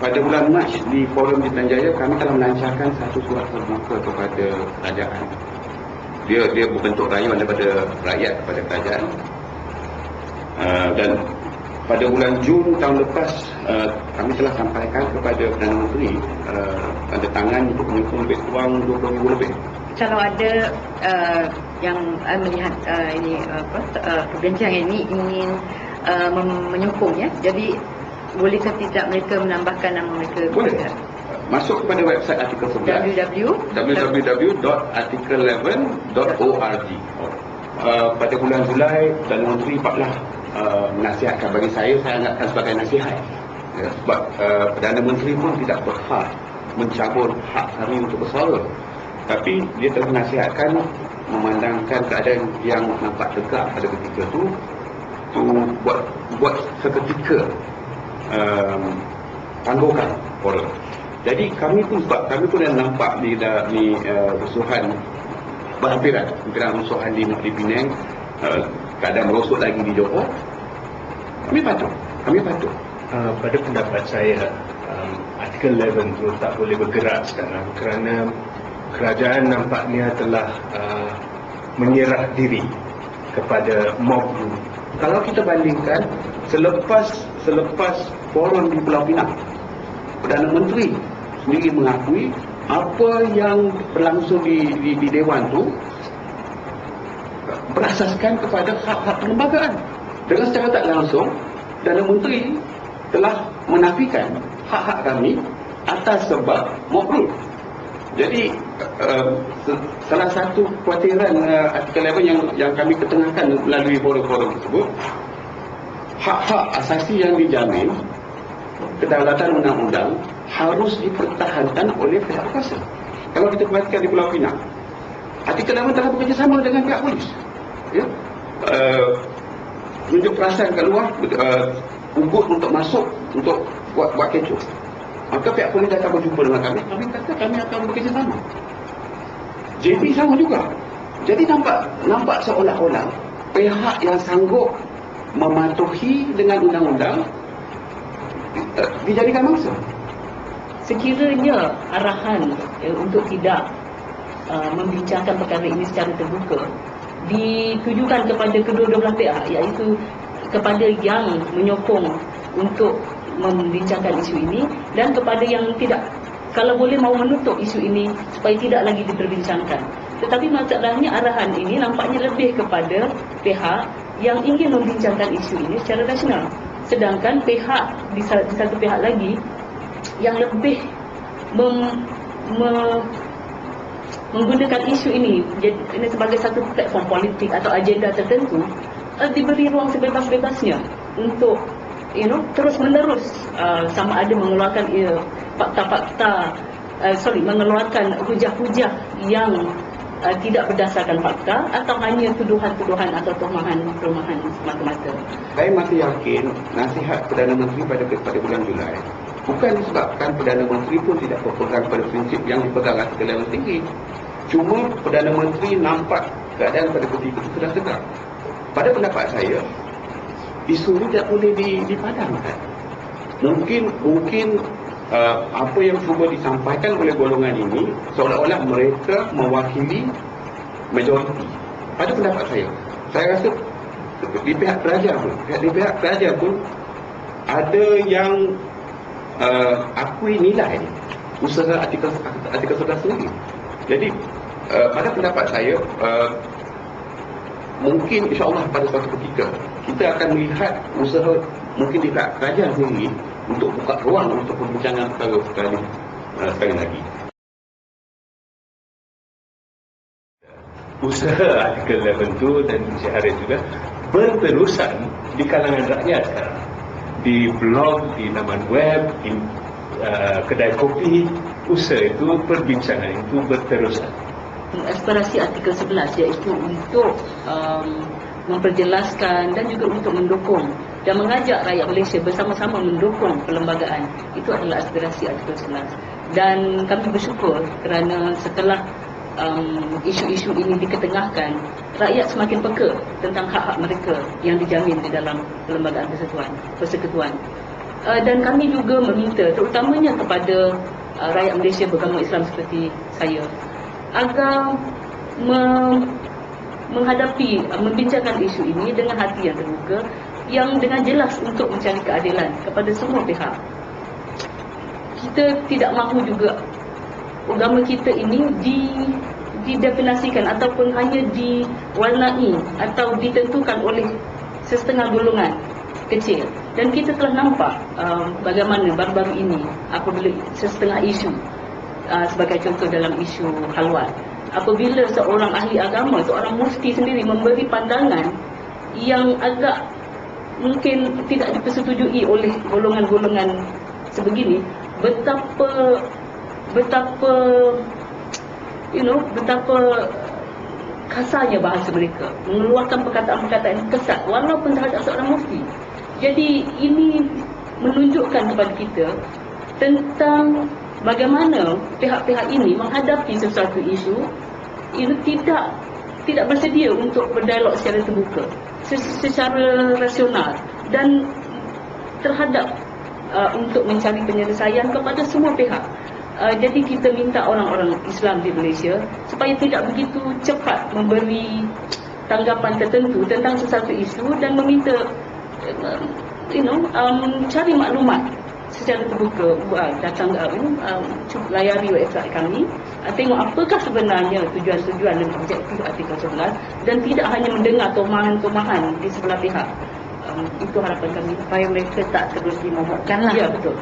pada bulan Mac di Forum di Tanjaya kami telah melancarkan satu surat terbuka kepada kerajaan. Dia berbentuk rayuan daripada rakyat kepada kerajaan. Dan pada bulan Jun tahun lepas kami telah sampaikan kepada Perdana Menteri tanda tangan untuk menyokong lebih kurang 20,000 lebih. Kalau ada yang melihat perbincangan ini ingin menyokong, ya, jadi bolehkah tidak mereka menambahkan nama mereka? Boleh. Masuk kepada website artikel 11 www.artikel11.org. Pada bulan Julai Perdana Menteri telah menasihatkan, bagi saya anggapkan sebagai nasihat, ya, sebab Perdana Menteri pun tidak berhak mencabut hak kami untuk bersuara, tapi dia telah menasihatkan memandangkan keadaan yang nampak tegak pada ketika itu buat seketika tangguhkan forum. Jadi kami pun dah nampak di rusuhan berhampiran rusuhan di Penang, keadaan merosot lagi di Johor. Kami patuh. Pada pendapat saya, artikel 11 itu tak boleh bergerak sekarang kerana kerajaan nampaknya telah menyerah diri kepada mob group. Kalau kita bandingkan selepas forum di Pulau Pinang, Perdana Menteri sendiri mengakui apa yang berlangsung di Dewan itu berasaskan kepada hak-hak perlembagaan. Dengan secara tak langsung, Perdana Menteri telah menafikan hak-hak kami atas sebab mob group. Jadi salah satu khawatiran artikel 11 yang kami ketengahkan melalui forum-forum tersebut, hak-hak asasi yang dijamin kedaulatan undang-undang harus dipertahankan oleh pihak kuasa. Kalau kita perhatikan di Pulau Pinang, artikel 11 telah bekerjasama dengan pihak polis, ya, tunjuk perasaan kat luar, ugut untuk masuk untuk buat kecoh. Maka pihak polis datang berjumpa dengan kami kata kami akan bekerjasama. JP sama juga. Jadi nampak seolah-olah pihak yang sanggup mematuhi dengan undang-undang dijadikan mangsa. Sekiranya arahan untuk tidak membincangkan perkara ini secara terbuka ditujukan kepada kedua-dua belah pihak, iaitu kepada yang menyokong untuk membincangkan isu ini dan kepada yang tidak, kalau boleh mahu menutup isu ini supaya tidak lagi diperbincangkan. Tetapi masalahnya arahan ini nampaknya lebih kepada pihak yang ingin membincangkan isu ini secara rasional, sedangkan pihak di satu pihak lagi yang lebih menggunakan isu ini sebagai satu platform politik atau agenda tertentu, diberi ruang sebebas-bebasnya untuk terus menerus sama ada mengeluarkan mengeluarkan hujah-hujah yang tidak berdasarkan fakta atau hanya tuduhan-tuduhan atau tuduhan-tuduhan semata-mata. Saya masih yakin nasihat Perdana Menteri pada bulan Julai bukan disebabkan Perdana Menteri pun tidak berpegang pada prinsip yang dipegang artikel 11 tinggi. Cuma Perdana Menteri nampak keadaan pada ketika itu sudah tegak. Pada pendapat saya, isu ini tidak boleh dipadamkan. Mungkin apa yang cuba disampaikan oleh golongan ini seolah-olah mereka mewakili majoriti. Pada pendapat saya rasa di pihak kerajaan pun ada yang akui nilai usaha artikel 11 sendiri. Jadi pada pendapat saya, mungkin insya-Allah pada suatu ketika kita akan melihat usaha mungkin di pihak kerajaan sendiri untuk buka ruang untuk perbincangan perkara sekali lagi. Usaha artikel 11 itu dan isyarah juga berterusan di kalangan rakyat sekarang. Di blog, di laman web, di kedai kopi, usaha itu, perbincangan itu berterusan. Aspirasi artikel 11 iaitu untuk memperjelaskan dan juga untuk mendukung dan mengajak rakyat Malaysia bersama-sama mendukung perlembagaan. Itu adalah aspirasi artikel 11. Dan kami bersyukur kerana setelah isu-isu ini diketengahkan, rakyat semakin peka tentang hak-hak mereka yang dijamin di dalam perlembagaan persekutuan. Dan kami juga meminta terutamanya kepada rakyat Malaysia beragama Islam seperti saya agar membincangkan isu ini dengan hati yang terbuka, yang dengan jelas untuk mencari keadilan kepada semua pihak. Kita tidak mahu juga agama kita ini didefinisikan ataupun hanya diwarnai atau ditentukan oleh setengah golongan kecil. Dan kita telah nampak bagaimana baru-baru ini apabila setengah isu, sebagai contoh dalam isu haluan, apabila seorang ahli agama, seorang mufti sendiri memberi pandangan yang agak mungkin tidak dipersetujui oleh golongan-golongan sebegini, betapa kasarnya bahasa mereka, mengeluarkan perkataan-perkataan yang kesat walaupun terhadap seorang mufti. Jadi ini menunjukkan kepada kita tentang bagaimana pihak-pihak ini menghadapi sesuatu isu itu tidak bersedia untuk berdialog secara terbuka, secara rasional dan terhadap untuk mencari penyelesaian kepada semua pihak. Jadi kita minta orang-orang Islam di Malaysia supaya tidak begitu cepat memberi tanggapan tertentu tentang sesuatu isu dan meminta cari maklumat secara terbuka, datang layari website kami, tengok apakah sebenarnya tujuan-tujuan dan objektif artikel 11 dan tidak hanya mendengar tomahan-tomahan di sebelah pihak. Itu harapan kami supaya mereka tak terus dimomokkan lah. Ya, betul.